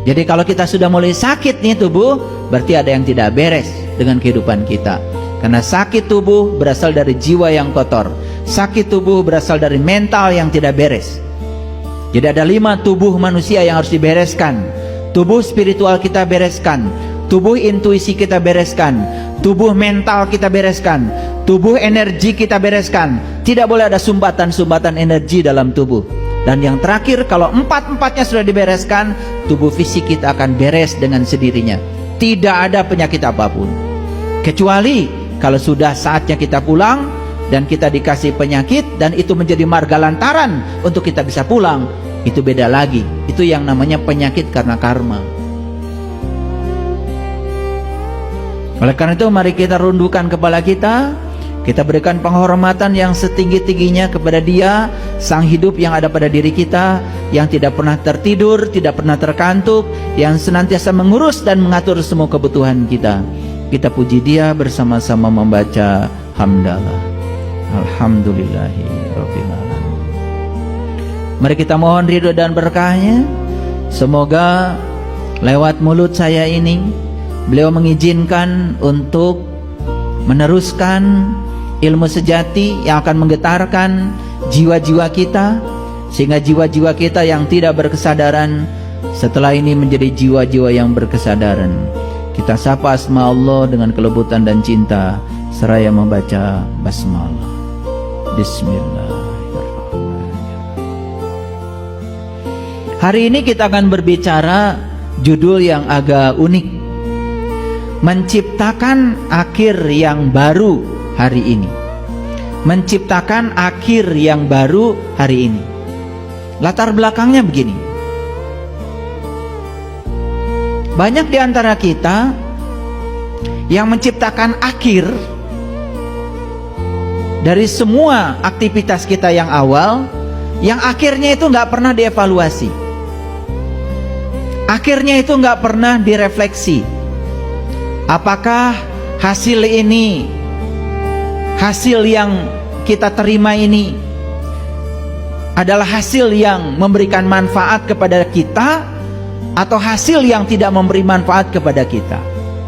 Jadi kalau kita sudah mulai sakit nih tubuh, berarti ada yang tidak beres dengan kehidupan kita. Karena sakit tubuh berasal dari jiwa yang kotor. Sakit tubuh berasal dari mental yang tidak beres. Jadi ada 5 tubuh manusia yang harus dibereskan. Tubuh spiritual kita bereskan, tubuh intuisi kita bereskan, tubuh mental kita bereskan, tubuh energi kita bereskan. Tidak boleh ada sumbatan-sumbatan energi dalam tubuh. Dan yang terakhir, kalau 4-empatnya sudah dibereskan, tubuh fisik kita akan beres dengan sendirinya. Tidak ada penyakit apapun. Kecuali kalau sudah saatnya kita pulang dan kita dikasih penyakit dan itu menjadi marga lantaran untuk kita bisa pulang, itu beda lagi. Itu yang namanya penyakit karena karma. Oleh karena itu, mari kita rundukkan kepala kita. Kita berikan penghormatan yang setinggi-tingginya kepada Dia, Sang Hidup yang ada pada diri kita, yang tidak pernah tertidur, tidak pernah terkantuk, yang senantiasa mengurus dan mengatur semua kebutuhan kita. Kita puji Dia bersama-sama membaca hamdalah. Alhamdulillahirabbil alamin. Mari kita mohon ridho dan berkahnya. Semoga lewat mulut saya ini beliau mengizinkan untuk meneruskan ilmu sejati yang akan menggetarkan jiwa-jiwa kita, sehingga jiwa-jiwa kita yang tidak berkesadaran setelah ini menjadi jiwa-jiwa yang berkesadaran. Kita sapa asma Allah dengan kelebutan dan cinta seraya membaca basmalah. Bismillahirrahmanirrahim. Hari ini kita akan berbicara judul yang agak unik, menciptakan akhir yang baru hari ini. Menciptakan akhir yang baru hari ini. Latar belakangnya begini. Banyak di antara kita yang menciptakan akhir dari semua aktivitas kita yang awal, yang akhirnya itu nggak pernah dievaluasi. Akhirnya itu nggak pernah direfleksi. Apakah hasil ini, hasil yang kita terima ini adalah hasil yang memberikan manfaat kepada kita, atau hasil yang tidak memberi manfaat kepada kita?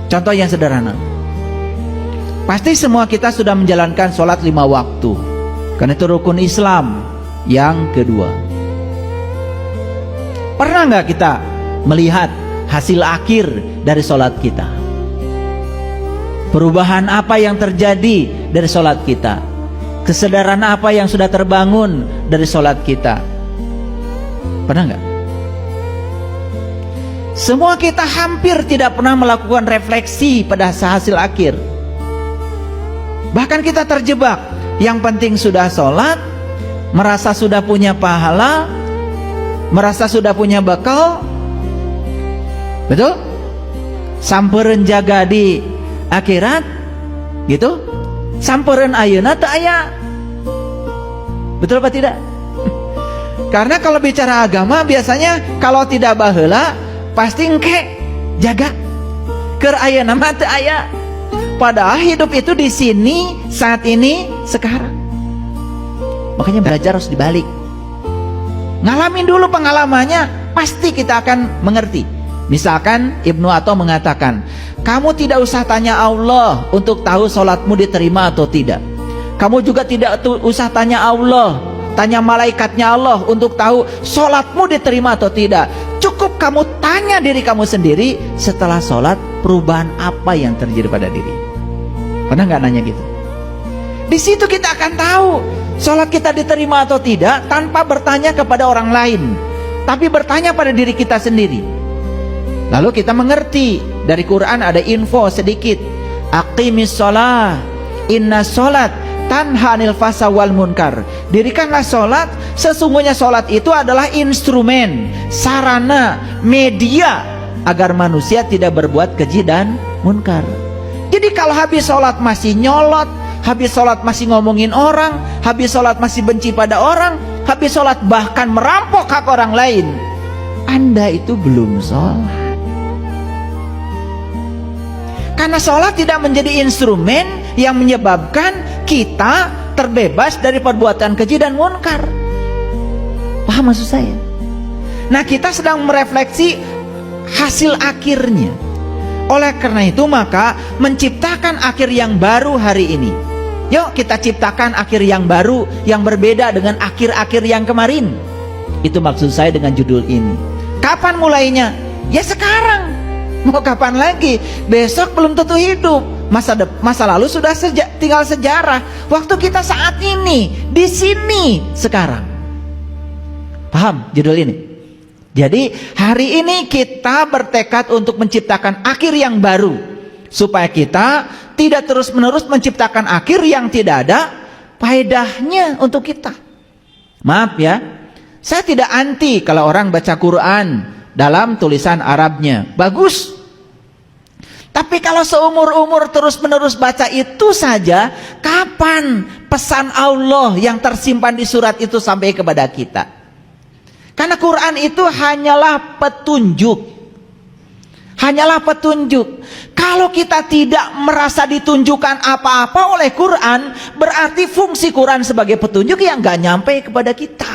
Contoh yang sederhana, pasti semua kita sudah menjalankan sholat 5 waktu, karena itu rukun Islam yang kedua. Pernah nggak kita melihat hasil akhir dari sholat kita? Perubahan apa yang terjadi dari sholat kita? Kesadaran apa yang sudah terbangun dari sholat kita? Pernah nggak? Semua kita hampir tidak pernah melakukan refleksi pada hasil akhir. Bahkan kita terjebak. Yang penting sudah sholat, merasa sudah punya pahala, merasa sudah punya bekal. Betul? Sampereun jaga di akhirat gitu, sampereun ayeuna teu aya. Betul apa tidak? Karena kalau bicara agama biasanya kalau tidak baheula pasti engke jaga keur ayeuna mah teu aya. Padahal hidup itu di sini, saat ini, sekarang. Makanya belajar harus dibalik. Ngalamin dulu pengalamannya, pasti kita akan mengerti. Misalkan Ibnu Atha mengatakan, kamu tidak usah tanya Allah untuk tahu sholatmu diterima atau tidak. Kamu juga tidak usah tanya Allah, tanya malaikatnya Allah untuk tahu sholatmu diterima atau tidak. Cukup kamu tanya diri kamu sendiri, setelah sholat perubahan apa yang terjadi pada diri. Pernah nggak nanya gitu? Di situ kita akan tahu sholat kita diterima atau tidak, tanpa bertanya kepada orang lain, tapi bertanya pada diri kita sendiri. Lalu kita mengerti, dari Quran ada info sedikit. Aqimis sholat, inna sholat tanha anil fahsya wal munkar. Dirikanlah sholat, sesungguhnya sholat itu adalah instrumen, sarana, media agar manusia tidak berbuat keji dan munkar. Jadi kalau habis sholat masih nyolot, habis sholat masih ngomongin orang, habis sholat masih benci pada orang, habis sholat bahkan merampok hak orang lain, Anda itu belum sholat. Karena sholat tidak menjadi instrumen yang menyebabkan kita terbebas dari perbuatan keji dan munkar. Paham maksud saya? Nah, kita sedang merefleksi hasil akhirnya. Oleh karena itu maka menciptakan akhir yang baru hari ini. Yuk kita ciptakan akhir yang baru, yang berbeda dengan akhir-akhir yang kemarin. Itu maksud saya dengan judul ini. Kapan mulainya? Ya sekarang. Mau kapan lagi? Besok belum tentu hidup. Masa lalu sudah tinggal sejarah. Waktu kita saat ini, di sini, sekarang. Paham judul ini? Jadi hari ini kita bertekad untuk menciptakan akhir yang baru, supaya kita tidak terus-menerus menciptakan akhir yang tidak ada faedahnya untuk kita. Maaf ya, saya tidak anti kalau orang baca Quran dalam tulisan Arabnya, bagus. Tapi kalau seumur-umur terus-menerus baca itu saja, kapan pesan Allah yang tersimpan di surat itu sampai kepada kita? Karena Quran itu hanyalah petunjuk. Hanyalah petunjuk. Kalau kita tidak merasa ditunjukkan apa-apa oleh Quran, berarti fungsi Quran sebagai petunjuk yang gak nyampe kepada kita.